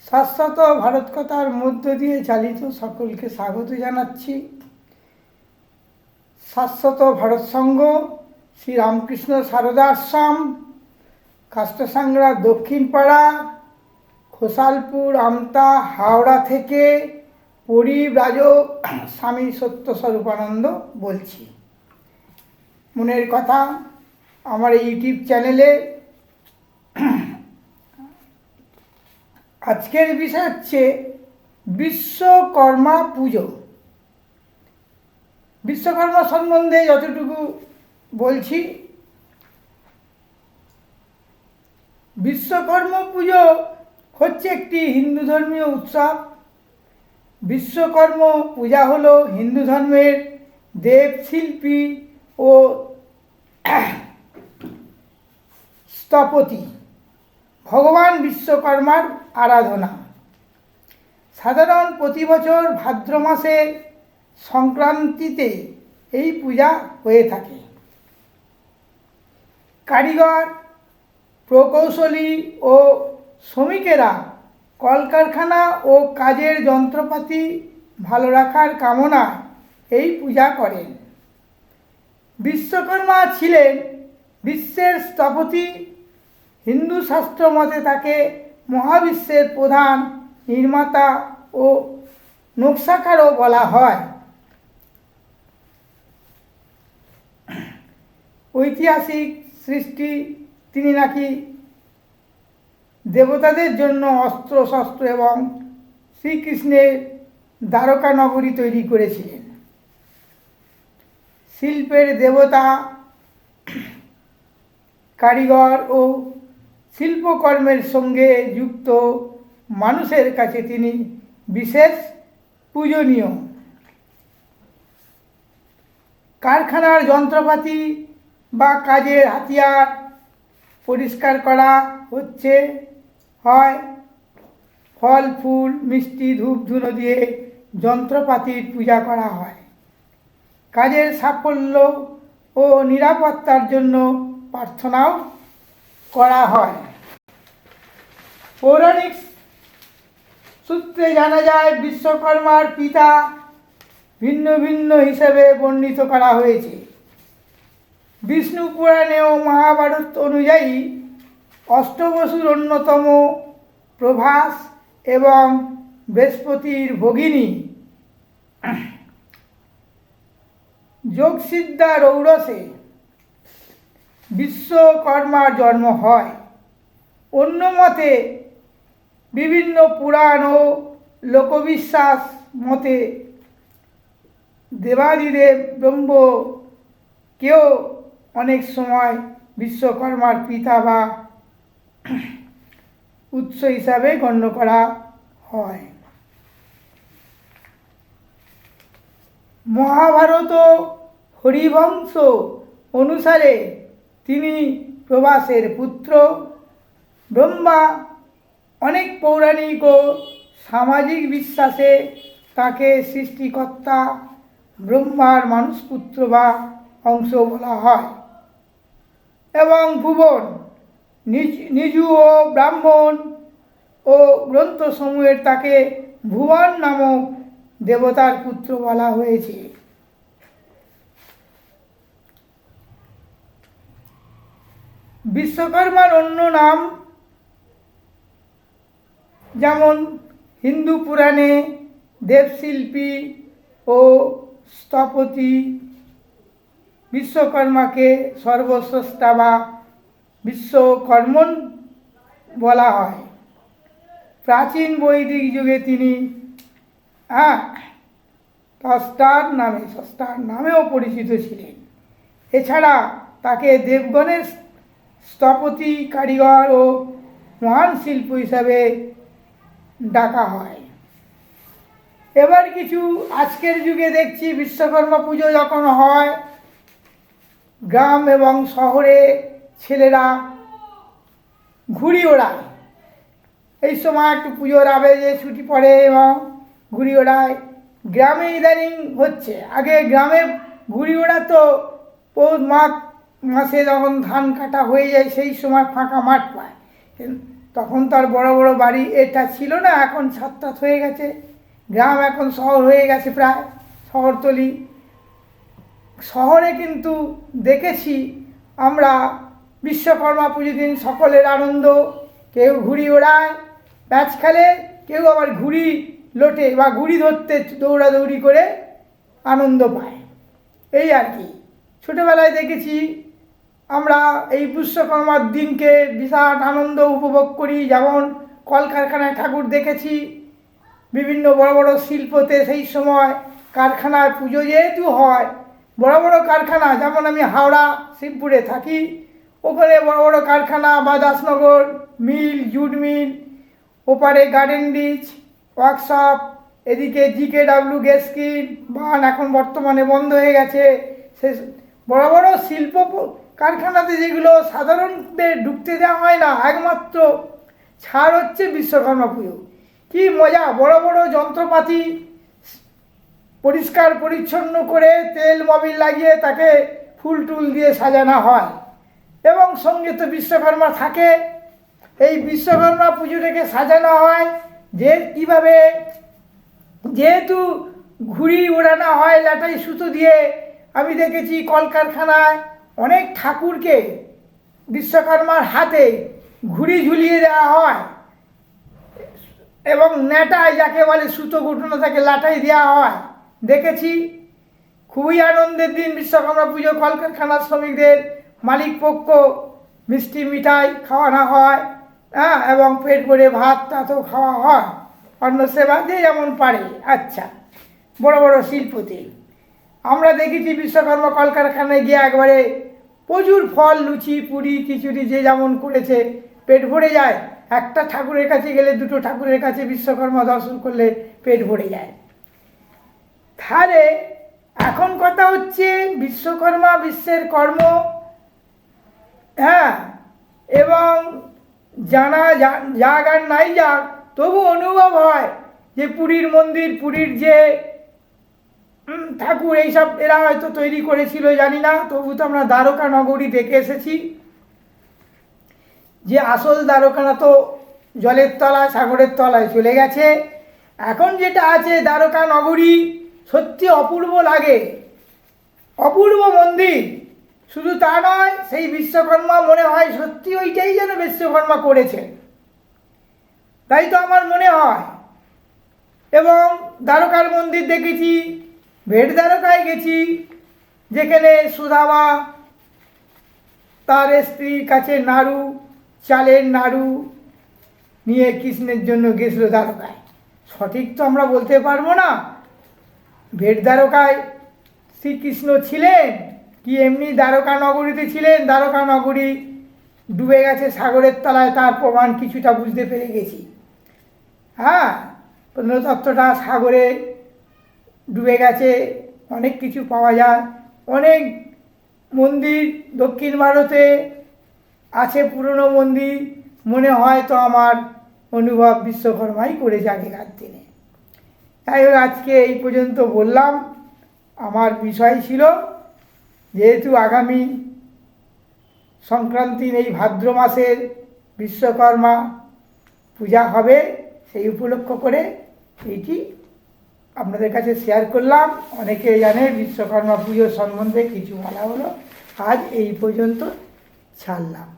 শাশ্বত ভারত কথার মধ্য দিয়ে চালিত সকলকে স্বাগত জানাচ্ছি। শাশ্বত ভারত সংঘ, শ্রী রামকৃষ্ণ সারদা আশ্রম, কাষ্টসাংরা দক্ষিণ পাড়া, খোসালপুর, আমতা, হাওড়া থেকে পরিব্রাজক স্বামী সত্যস্বরূপানন্দ বলছি। মনের কথা আমার ইউটিউব চ্যানেলে আজকের বিষয় হচ্ছে বিশ্বকর্মা পুজো। বিশ্বকর্মা সম্বন্ধে যতটুকু বলছি, বিশ্বকর্মা পুজো হচ্ছে একটি হিন্দু ধর্মীয় উৎসব। বিশ্বকর্মা পূজা হলো হিন্দু ধর্মের দেবশিল্পী ও স্থপতি ভগবান বিশ্বকর্মার আরাধনা। সাধারণ প্রতি বছর ভাদ্র মাসের সংক্রান্তিতে এই পূজা হয়ে থাকে। কারিগর, প্রকৌশলী ও শ্রমিকেরা কলকারখানা ও কাজের যন্ত্রপাতি ভালো রাখার কামনায় এই পূজা করেন। বিশ্বকর্মা ছিলেন বিশ্বের স্থপতি। হিন্দু শাস্ত্র মতে তাকে মহাবিশ্বের প্রধান নির্মাতা ও নকশাকারও বলা হয়। ঐতিহাসিক সৃষ্টি, তিনি নাকি দেবতাদের জন্য অস্ত্র শস্ত্র এবং শ্রীকৃষ্ণের দ্বারকা নগরী তৈরি করেছিলেন। শিল্পের দেবতা, কারিগর ও শিল্পকর্মের সঙ্গে যুক্ত মানুষের কাছে তিনি বিশেষ পূজনীয়। কারখানার যন্ত্রপাতি বা কাজের হাতিয়ার পরিষ্কার করা হয় ফল, ফুল, মিষ্টি, ধূপ ধুনো দিয়ে যন্ত্রপাতির পূজা করা হয়। কাজের সাফল্য ও নিরাপত্তার জন্য প্রার্থনাও করা হয়। পৌরাণিক সূত্রে জানা যায় বিশ্বকর্মার পিতা ভিন্ন ভিন্ন হিসেবে বর্ণিত করা হয়েছে। বিষ্ণু পুরাণে ও মহাভারত অনুযায়ী অষ্টবসুর অন্যতম প্রভাস এবং বৃহস্পতির ভগিনী যোগসিদ্ধা রৌরসে বিশ্বকর্মার জন্ম হয়। অন্য মতে বিভিন্ন পুরাণ ও লোকবিশ্বাস মতে দেবাদিদেব ব্রহ্মকেও অনেক সময় বিশ্বকর্মার পিতা বা উৎস হিসাবে গণ্য করা হয়। মহাভারত ও হরিবংশ অনুসারে তিনি প্রভাসের পুত্র। ব্রহ্মা অনেক পৌরাণিক ও সামাজিক বিশ্বাসে তাকে সৃষ্টিকর্তা ব্রহ্মার মানুষপুত্র বা অংশ বলা হয় এবং ভুবন, নিজু ও ব্রাহ্মণ ও গ্রন্থসমূহের তাকে ভুবন নামক দেবতার পুত্র বলা হয়েছে। বিশ্বকর্মার অন্য নাম যেমন হিন্দু পুরাণে দেবশিল্পী ও স্থপতি, বিশ্বকর্মাকে সর্বস্রষ্টা বা বিশ্বকর্মণ বলা হয়। প্রাচীন বৈদিক যুগে তিনি স্রষ্টার নামেও পরিচিত ছিলেন। এছাড়া তাকে দেবগণের স্থপতি, কারিগর ও মহান শিল্প হিসাবে ডাকা হয়। এবার কিছু আজকের যুগে দেখছি বিশ্বকর্মা পুজো যখন হয়, গ্রাম এবং শহরে ছেলেরা ঘুড়ি ওড়ায়। এই সময় একটু পুজোর আবেগে ছুটি পড়ে এবং ঘুড়ি ওড়ায়। গ্রামে ইদানিং হচ্ছে, আগে গ্রামে ঘুড়ি ওড়াতো পৌষ মাঘ মাসে যখন ধান কাটা হয়ে যায়, সেই সময় ফাঁকা মাঠ পায়, তখন তার বড় বড় বাড়ি এটা ছিল না, এখন ছাদ হয়ে গেছে, গ্রাম এখন শহর হয়ে গেছে, প্রায় শহরতলি। শহরে কিন্তু দেখেছি আমরা বিশ্বকর্মা পুজোর দিন সকলের আনন্দ, কেউ ঘুড়ি ওড়ায়, প্যাচ খেলে, কেউ আবার ঘুড়ি লোটে বা ঘুড়ি ধরতে দৌড়াদৌড়ি করে আনন্দ পায়, এই আর কি। ছোটোবেলায় দেখেছি আমরা এই বিশ্বকর্মার দিনকে বিশাল আনন্দ উপভোগ করি। যেমন কলকারখানায় ঠাকুর দেখেছি, বিভিন্ন বড় বড় শিল্পতে সেই সময় কারখানায় পুজো যেহেতু হয়, বড় বড় কারখানা, যেমন আমি হাওড়া শিবপুরে থাকি, ওখানে বড় বড় কারখানা বা দাসনগর মিল, জুট মিল, ওপারে গার্ডেন রিচ ওয়ার্কশপ, এদিকে GKW গ্যাস স্কিন বান এখন বর্তমানে বন্ধ হয়ে গেছে। সে বড় বড় শিল্প কারখানাতে যেগুলো সাধারণদের ঢুকতে দেওয়া হয় না, একমাত্র ছাড় হচ্ছে বিশ্বকর্মা পুজো। কি মজা! বড় বড় যন্ত্রপাতি পরিষ্কার পরিচ্ছন্ন করে তেল মোবিল লাগিয়ে তাকে ফুল টুল দিয়ে সাজানো হয়, এবং সঙ্গে তো বিশ্বকর্মা থাকে। এই বিশ্বকর্মা পুজোটাকে সাজানো হয় যে কীভাবে, যেহেতু ঘুড়ি ওড়ানো হয় লাটাই সুতো দিয়ে। আমি দেখেছি কলকারখানায় অনেক ঠাকুরকে বিশ্বকর্মার হাতে ঘুড়ি ঝুলিয়ে দেওয়া হয়, এবং নেটায় যাকে বলে সুতো গুটানো থাকে লাটাই দেওয়া হয়, দেখেছি। খুবই আনন্দের দিন বিশ্বকর্মা পুজো। কলকারখানার শ্রমিকদের মালিক পক্ষ মিষ্টি মিঠাই খাওয়ানো হয়, হ্যাঁ, এবং পেট ভরে ভাত টাতও খাওয়া হয়, অন্ন সেবা যে যেমন পারে। আচ্ছা, বড় বড় শিল্পতে আমরা দেখেছি বিশ্বকর্মা কলকারখানায় গিয়ে একবারে প্রচুর ফল, লুচি, পুরি, খিচুড়ি যে যেমন করেছে পেট ভরে যায়। একটা ঠাকুরের কাছে গেলে, দুটো ঠাকুরের কাছে বিশ্বকর্মা দর্শন করলে পেট ভরে যায়। তাহলে এখন কথা হচ্ছে বিশ্বকর্মা বিশ্বের কর্ম, হ্যাঁ, এবং জানা যাক আর নাই যাক, তবু অনুভব হয় যে পুরীর মন্দির, পুরীর যে ঠাকুর, এইসব এরা হয়তো তৈরি করেছিল জানি না, তবু তো আমরা দ্বারকা নগরী দেখে এসেছি। যে আসল দ্বারকানা তো জলের তলায়, সাগরের তলায় চলে গেছে। এখন যেটা আছে দ্বারকা নগরী, সত্যি অপূর্ব লাগে, অপূর্ব মন্দির। শুধু তা নয়, সেই বিশ্বকর্মা মনে হয় সত্যি ওইটাই যেন বিশ্বকর্মা করেছে, তাই তো আমার মনে হয়। এবং দ্বারকার মন্দির দেখেছি, ভেট দ্বারকায় গেছি, যেখানে সুদামা তার স্ত্রীর কাছে নাড়ু, চালের নাড়ু নিয়ে কৃষ্ণের জন্য গেছিল দ্বারকায়। সঠিক তো আমরা বলতে পারবো না ভেট দ্বারকায় শ্রীকৃষ্ণ ছিলেন কি এমনি দ্বারকা নগরীতে ছিলেন। দ্বারকা নগরী ডুবে গেছে সাগরের তলায়, তার প্রমাণ কিছুটা বুঝতে পেরে গেছি। হ্যাঁ, প্রত্নতত্ত্বটা সাগরে ডুবে গেছে, অনেক কিছু পাওয়া যায়। অনেক মন্দির দক্ষিণ ভারতে আছে, পুরনো মন্দির। মনে হয় তো আমার অনুভব বিশ্বকর্মাই করেছে আগেকার দিনে। তাই আজকে এই পর্যন্ত বললাম। আমার বিষয় ছিল, যেহেতু আগামী সংক্রান্তির এই ভাদ্র মাসের বিশ্বকর্মা পূজা হবে, সেই উপলক্ষ করে এইটি আপনাদের কাছে শেয়ার করলাম। অনেকে জানে বিশ্বকর্মা পুজোর সম্বন্ধে কিছু বলা হলো, আজ এই পর্যন্ত ছাড়লাম।